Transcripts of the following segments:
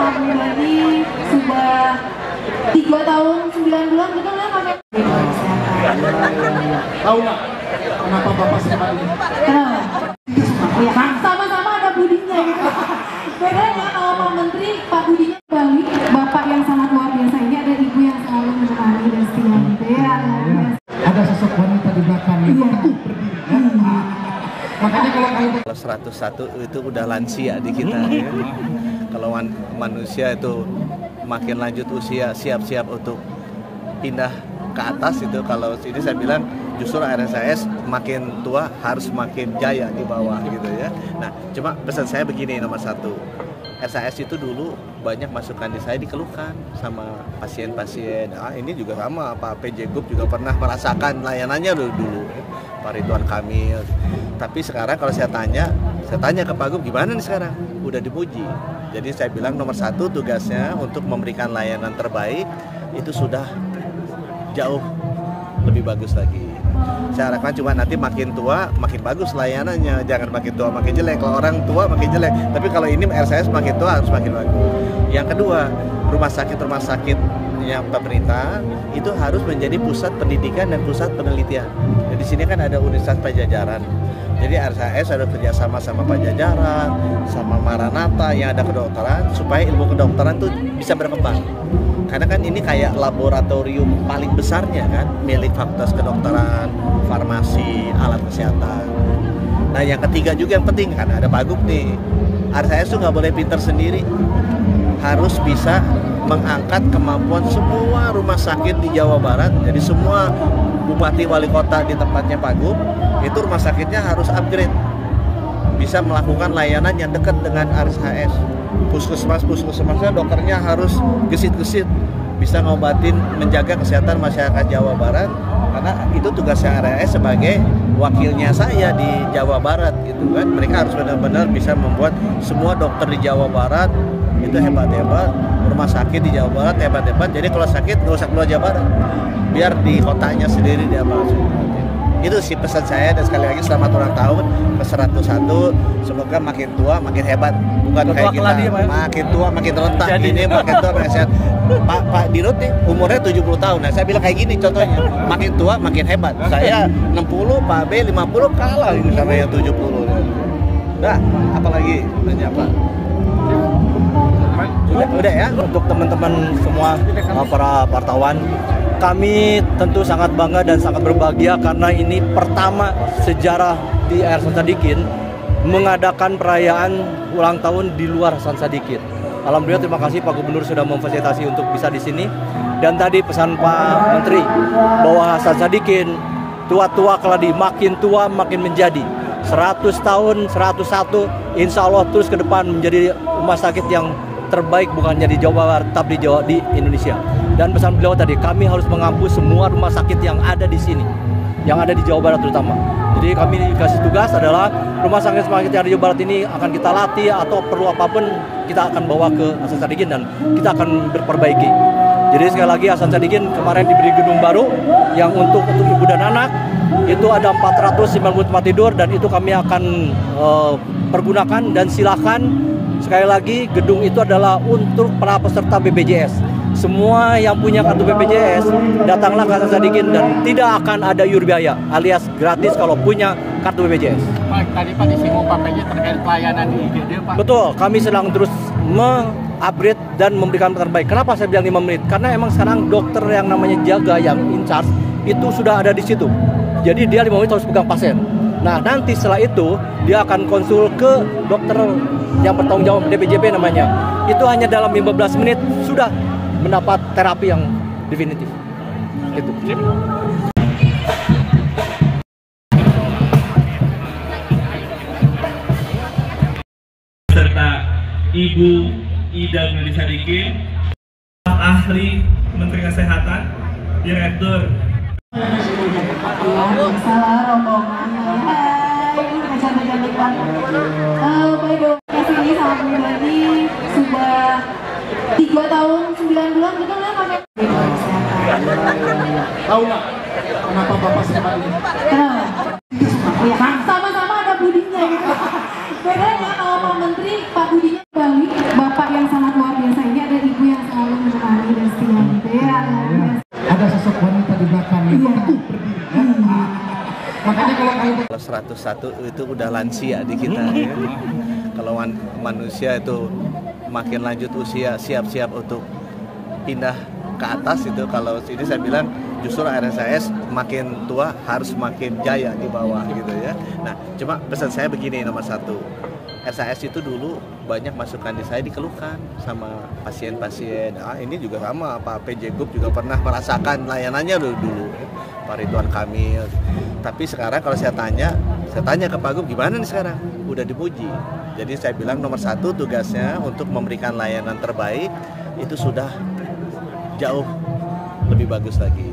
sangat pribadi sudah 3 tahun 9 bulan kita nggak pakai kesehatan. Tahu nggak kenapa Bapak sempat ini? Kenapa? Ya, sama-sama ada budinya gitu. Bedanya kalau Pak Menteri, Pak budinya balik, Bapak yang sangat luar biasa ini ada Ibu yang selalu menemani dan setia gitu ya. Ada sosok wanita di belakang yang teguh berdiri. Makanya kalau 101 itu udah lansia di kita ya. Kalau manusia itu makin lanjut usia siap-siap untuk pindah ke atas itu, kalau ini saya bilang justru RSAS makin tua harus makin jaya di bawah gitu ya. Nah, cuma pesan saya begini, nomor satu, RSAS itu dulu banyak masukan di saya dikeluhkan sama pasien-pasien. Ini juga sama, Pak PJ Group juga pernah merasakan layanannya dulu Pak Ridwan Kamil. Tapi sekarang kalau saya tanya ke Pak Gub, gimana nih sekarang? Udah dipuji. Jadi saya bilang nomor satu tugasnya untuk memberikan layanan terbaik itu sudah jauh lebih bagus lagi. Saya harapkan cuma nanti makin tua makin bagus layanannya, jangan makin tua makin jelek. Kalau orang tua makin jelek, tapi kalau ini RSAS makin tua harus makin bagus. Yang kedua, rumah sakitnya pemerintah itu harus menjadi pusat pendidikan dan pusat penelitian. Jadi di sini kan ada Universitas Pajajaran. Jadi RSAS ada kerjasama sama Pajajaran, sama Maranatha yang ada kedokteran, supaya ilmu kedokteran tuh bisa berkembang. Karena kan ini kayak laboratorium paling besarnya kan, milik Fakultas Kedokteran, Farmasi, Alat Kesehatan. Nah yang ketiga juga yang penting, kan ada Pak Gub nih, RSAS tuh nggak boleh pinter sendiri, harus bisa mengangkat kemampuan semua rumah sakit di Jawa Barat. Jadi semua bupati wali kota di tempatnya Pak Gub itu rumah sakitnya harus upgrade, bisa melakukan layanan yang dekat dengan RSAS. Puskesmasnya dokternya harus gesit-gesit, bisa ngobatin, menjaga kesehatan masyarakat Jawa Barat, karena itu tugasnya RSAS sebagai wakilnya saya di Jawa Barat gitu kan. Mereka harus benar-benar bisa membuat semua dokter di Jawa Barat itu hebat-hebat, rumah sakit di Jawa Barat hebat-hebat. Jadi kalau sakit nggak usah keluar Jawa Barat, biar di kotanya sendiri dia masuk. Itu sih pesan saya, dan sekali lagi selamat ulang tahun ke 101. Semoga makin tua makin hebat, bukan kayak kita makin tua makin rentak gini, makin tua makin sehat. Pak Dirut nih umurnya 70 tahun. Nah saya bilang kayak gini contohnya, makin tua makin hebat. Saya 60, Pak B 50 kalah ini sama yang 70. Udah, apalagi tanya apa? Udah ya. Untuk teman-teman semua para wartawan, kami tentu sangat bangga dan sangat berbahagia karena ini pertama sejarah di Hasan Sadikin mengadakan perayaan ulang tahun di luar Hasan Sadikin. Alhamdulillah, terima kasih Pak Gubernur sudah memfasilitasi untuk bisa di sini. Dan tadi pesan Pak Menteri bahwa Hasan Sadikin tua-tua keladi, makin tua makin menjadi. 100 tahun, 101, insya Allah terus ke depan menjadi rumah sakit yang terbaik bukan hanya di Jawa Barat tapi di Indonesia. Dan pesan beliau tadi, kami harus mengampus semua rumah sakit yang ada di sini, yang ada di Jawa Barat terutama. Jadi kami dikasih tugas adalah rumah sakit yang ada di Jawa Barat ini akan kita latih, atau perlu apapun kita akan bawa ke Hasan Sadikin dan kita akan berperbaiki. Jadi sekali lagi, Hasan Sadikin kemarin diberi gedung baru yang untuk ibu dan anak, itu ada 490 tempat tidur, dan itu kami akan pergunakan. Dan silakan sekali lagi, gedung itu adalah untuk para peserta BPJS. Semua yang punya kartu BPJS datanglah ke Hasan Sadikin dan tidak akan ada iur biaya, alias gratis kalau punya kartu BPJS. Pak, tadi Pak disinggung Pak PJ terkait pelayanan di IGD Pak. Betul, kami sedang terus upgrade dan memberikan terbaik. Kenapa saya bilang 5 menit? Karena emang sekarang dokter yang namanya jaga, yang in charge, itu sudah ada di situ. Jadi dia 5 menit harus pegang pasien. Nah nanti setelah itu dia akan konsul ke dokter yang bertanggung jawab, DPJP namanya. Itu hanya dalam 15 menit sudah mendapat terapi yang definitif. Itu. Serta Ibu Ida Gunadi Sadikin, ahli Menteri Kesehatan, Direktur. Salah rombongan. Hai, cantik-cantik Pak. By the way, sini sangat pribadi sudah 3 tahun 9 bulan kita nggak pakai kesehatan. Tahu nggak kenapa Bapak sempat ini? Kenapa? Ya, sama-sama ada budinya gitu. Bedanya kalau Pak Menteri, Pak budinya balik, Bapak yang sangat luar biasa Makanya kalau 101 itu udah lansia di kita ya. Kalau manusia itu makin lanjut usia siap-siap untuk pindah ke atas itu, kalau ini saya bilang justru RSAS makin tua harus makin jaya di bawah gitu ya. Nah, cuma pesan saya begini, nomor satu, RSAS itu dulu banyak masukan di saya dikeluhkan sama pasien-pasien. Ini juga sama, Pak PJ Group juga pernah merasakan layanannya dulu Pak Ridwan Kamil. Tapi sekarang kalau saya tanya ke Pak Gub, gimana nih sekarang? Udah dipuji. Jadi saya bilang nomor satu tugasnya untuk memberikan layanan terbaik itu sudah jauh lebih bagus lagi.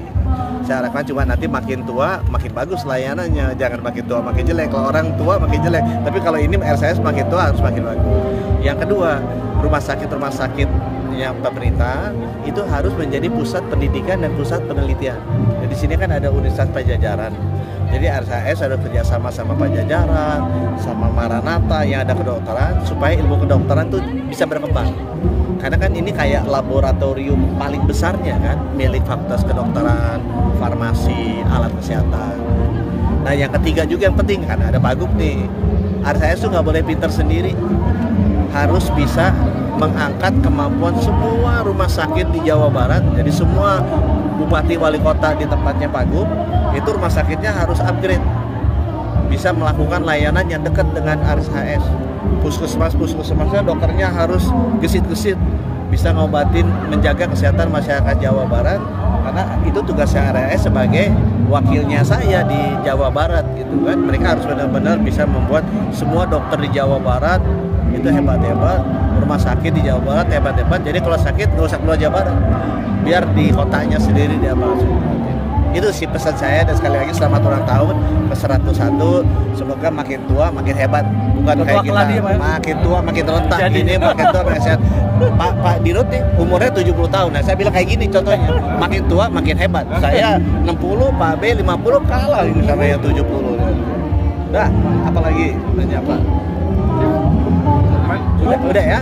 Saya harapkan cuma nanti makin tua makin bagus layanannya, jangan makin tua makin jelek. Kalau orang tua makin jelek, tapi kalau ini RSAS makin tua harus makin bagus. Yang kedua, rumah sakit yang pemerintah itu harus menjadi pusat pendidikan dan pusat penelitian. Jadi di sini kan ada Universitas Pajajaran. Jadi RSAS ada kerjasama sama Pajajaran, sama Maranatha yang ada kedokteran supaya ilmu kedokteran tuh bisa berkembang. Karena kan ini kayak laboratorium paling besarnya kan, milik Fakultas Kedokteran, Farmasi, Alat Kesehatan. Nah yang ketiga juga yang penting kan ada Pak Gub nih. RSAS tuh nggak boleh pinter sendiri, harus bisa mengangkat kemampuan semua rumah sakit di Jawa Barat. Jadi semua bupati wali kota di tempatnya Pak Gub itu rumah sakitnya harus upgrade, bisa melakukan layanan yang dekat dengan RSAS. Puskesmasnya dokternya harus gesit-gesit, bisa ngobatin, menjaga kesehatan masyarakat Jawa Barat, karena itu tugasnya RSAS sebagai wakilnya saya di Jawa Barat gitu kan. Mereka harus benar-benar bisa membuat semua dokter di Jawa Barat itu hebat-hebat, rumah sakit di Jawa Barat hebat-hebat. Jadi kalau sakit nggak usah keluar Jawa Barat, biar di kotanya sendiri dia langsung. Itu sih pesan saya, dan sekali lagi selamat ulang tahun ke 101. Semoga makin tua makin hebat, bukan kayak kita makin tua makin rentak. Ini makin tua makin sehat. Pak Dirut nih umurnya 70 tahun. Nah saya bilang kayak gini contohnya, makin tua makin hebat. Saya 60, Pak B 50 kalah ini sama yang 70. Nah, apalagi nanya Pak? Udah ya.